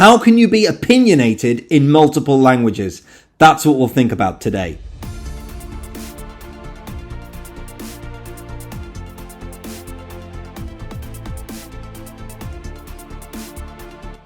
How can you be opinionated in multiple languages? That's what we'll think about today.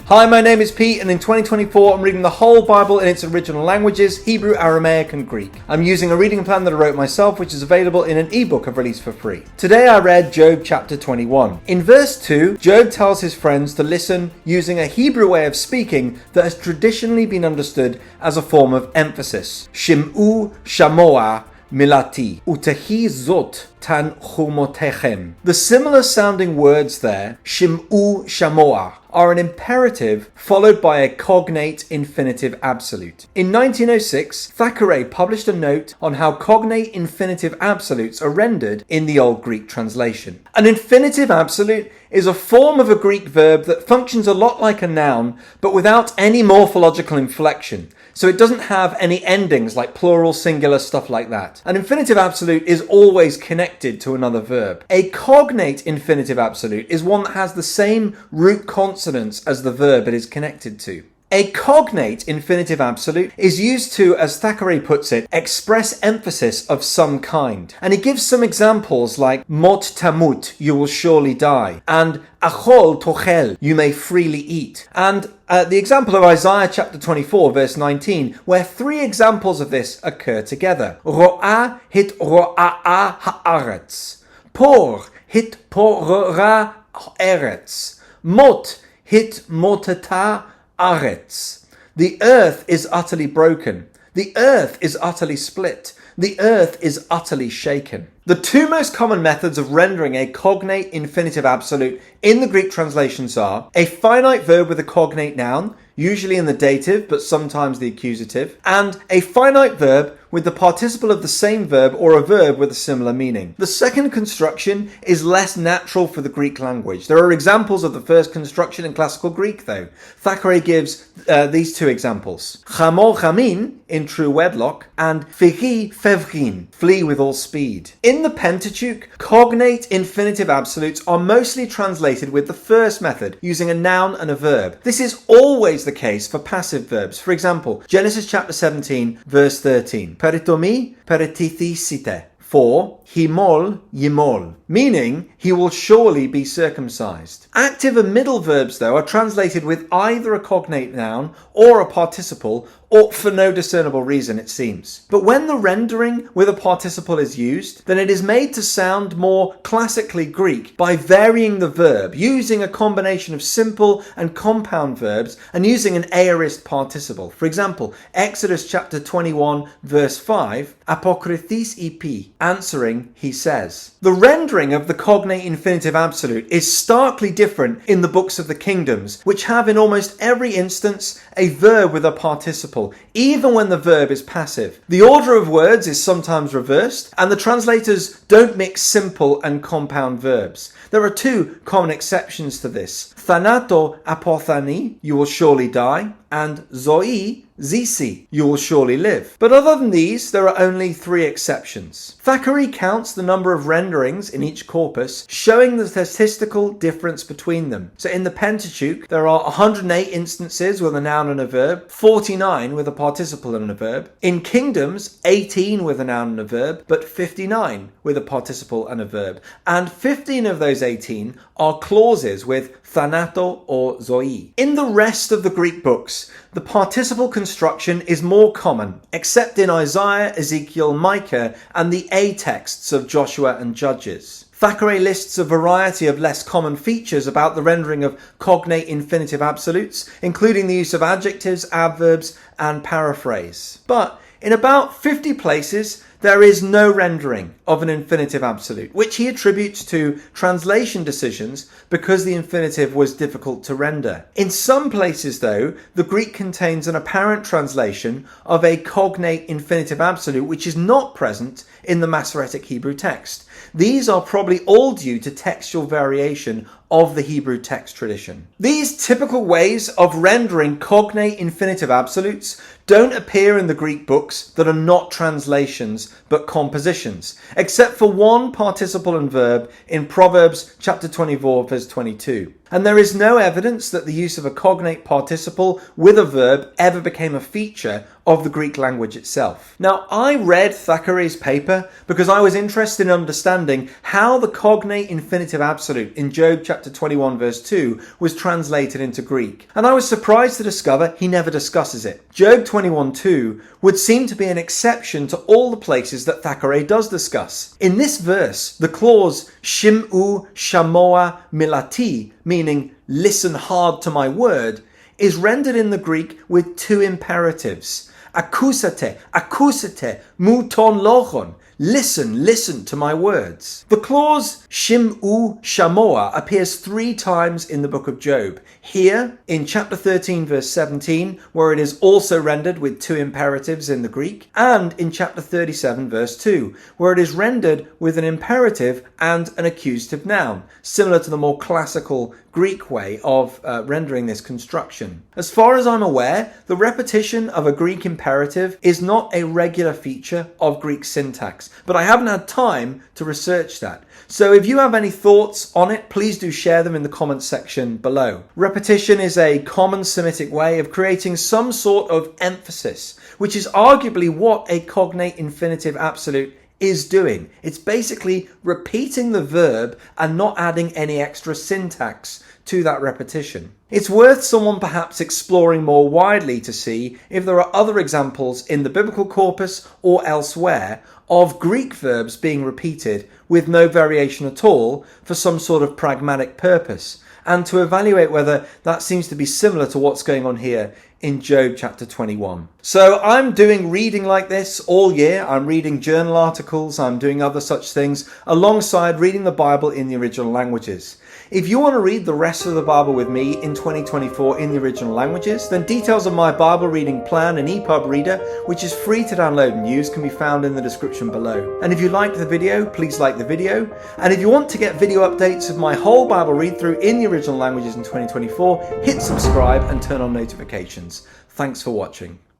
Hi, my name is Pete, and in 2024 I'm reading the whole Bible in its original languages, Hebrew, Aramaic and Greek. I'm using a reading plan that I wrote myself, which is available in an ebook I've released for free. Today I read Job chapter 21. In verse 2, Job tells his friends to listen using a Hebrew way of speaking that has traditionally been understood as a form of emphasis. Shim'u shamoa milati utehi zot tanchumotechem. The similar sounding words there, shim'u shamoa, are an imperative followed by a cognate infinitive absolute. In 1906, Thackeray published a note on how cognate infinitive absolutes are rendered in the Old Greek translation. An infinitive absolute is a form of a Greek verb that functions a lot like a noun, but without any morphological inflection. So it doesn't have any endings like plural, singular, stuff like that. An infinitive absolute is always connected to another verb. A cognate infinitive absolute is one that has the same root consonants as the verb it is connected to. A cognate infinitive absolute is used to, as Thackeray puts it, express emphasis of some kind. And he gives some examples like mot tamut, you will surely die, and achol tochel, you may freely eat. And the example of Isaiah chapter 24 verse 19, where three examples of this occur together. Ro'ah hit ro'a'a ha'aretz. Por hit porra eretz. Mot hit motata aretz. The earth is utterly broken. The earth is utterly split. The earth is utterly shaken. The two most common methods of rendering a cognate infinitive absolute in the Greek translations are a finite verb with a cognate noun, usually in the dative but sometimes the accusative, and a finite verb with the participle of the same verb or a verb with a similar meaning. The second construction is less natural for the Greek language. There are examples of the first construction in classical Greek though. Thackeray gives these two examples. Chamor chamin, in true wedlock, and firi fevrin, flee with all speed. In the Pentateuch, cognate infinitive absolutes are mostly translated with the first method, using a noun and a verb. This is always the case for passive verbs. For example, Genesis chapter 17, verse 13. Peritomi peritithisite. For himol yimol, meaning he will surely be circumcised. Active and middle verbs, though, are translated with either a cognate noun or a participle, or for no discernible reason, it seems. But when the rendering with a participle is used, then it is made to sound more classically Greek by varying the verb, using a combination of simple and compound verbs, and using an aorist participle. For example, Exodus chapter 21, verse 5, apokrythis epi, answering, he says. The rendering of the cognate infinitive absolute is starkly different in the books of the kingdoms, which have in almost every instance a verb with a participle, even when the verb is passive. The order of words is sometimes reversed, and the translators don't mix simple and compound verbs. There are two common exceptions to this. Thanato apothani, you will surely die, and zoi zisi, you will surely live. But other than these, there are only three exceptions. Thackeray counts the number of renderings in each corpus, showing the statistical difference between them. So in the Pentateuch, there are 108 instances with a noun and a verb, 49 with a participle and a verb. In Kingdoms, 18 with a noun and a verb, but 59 with a participle and a verb. And 15 of those 18 are clauses with thanato or zoi. In the rest of the Greek books, the participle construction is more common, except in Isaiah, Ezekiel, Micah, and the A texts of Joshua and Judges. Thackeray lists a variety of less common features about the rendering of cognate infinitive absolutes, including the use of adjectives, adverbs, and paraphrase. But in about 50 places, there is no rendering of an infinitive absolute, which he attributes to translation decisions because the infinitive was difficult to render. In some places, though, the Greek contains an apparent translation of a cognate infinitive absolute which is not present in the Masoretic Hebrew text. These are probably all due to textual variation of the Hebrew text tradition. These typical ways of rendering cognate infinitive absolutes don't appear in the Greek books that are not translations but compositions, except for one participle and verb in Proverbs chapter 24 verse 22. And there is no evidence that the use of a cognate participle with a verb ever became a feature of the Greek language itself. Now, I read Thackeray's paper because I was interested in understanding how the cognate infinitive absolute in Job chapter 21 verse 2 was translated into Greek. And I was surprised to discover he never discusses it. Job 21:2 would seem to be an exception to all the places that Thackeray does discuss. In this verse, the clause shim'u shamoa milati, meaning listen hard to my word, is rendered in the Greek with two imperatives. Akousate, akousate, mouton lochon. Listen, listen to my words. The clause shim'u shamoa appears 3 times in the book of Job. Here, in chapter 13 verse 17, where it is also rendered with 2 imperatives in the Greek, and in chapter 37 verse 2, where it is rendered with an imperative and an accusative noun, similar to the more classical Greek way of rendering this construction. As far as I'm aware, the repetition of a Greek imperative is not a regular feature of Greek syntax, but I haven't had time to research that. So if you have any thoughts on it, please do share them in the comments section below. Repetition is a common Semitic way of creating some sort of emphasis, which is arguably what a cognate infinitive absolute is doing. It's basically repeating the verb and not adding any extra syntax to that repetition. It's worth someone perhaps exploring more widely to see if there are other examples in the biblical corpus or elsewhere of Greek verbs being repeated with no variation at all for some sort of pragmatic purpose, and to evaluate whether that seems to be similar to what's going on here in Job chapter 21. So I'm doing reading like this all year. I'm reading journal articles, I'm doing other such things alongside reading the Bible in the original languages. If you want to read the rest of the Bible with me in 2024 in the original languages, then details of my Bible reading plan and EPUB reader, which is free to download and use, can be found in the description below. And if you liked the video, please like the video. And if you want to get video updates of my whole Bible read through in the original languages in 2024, hit subscribe and turn on notifications. Thanks for watching.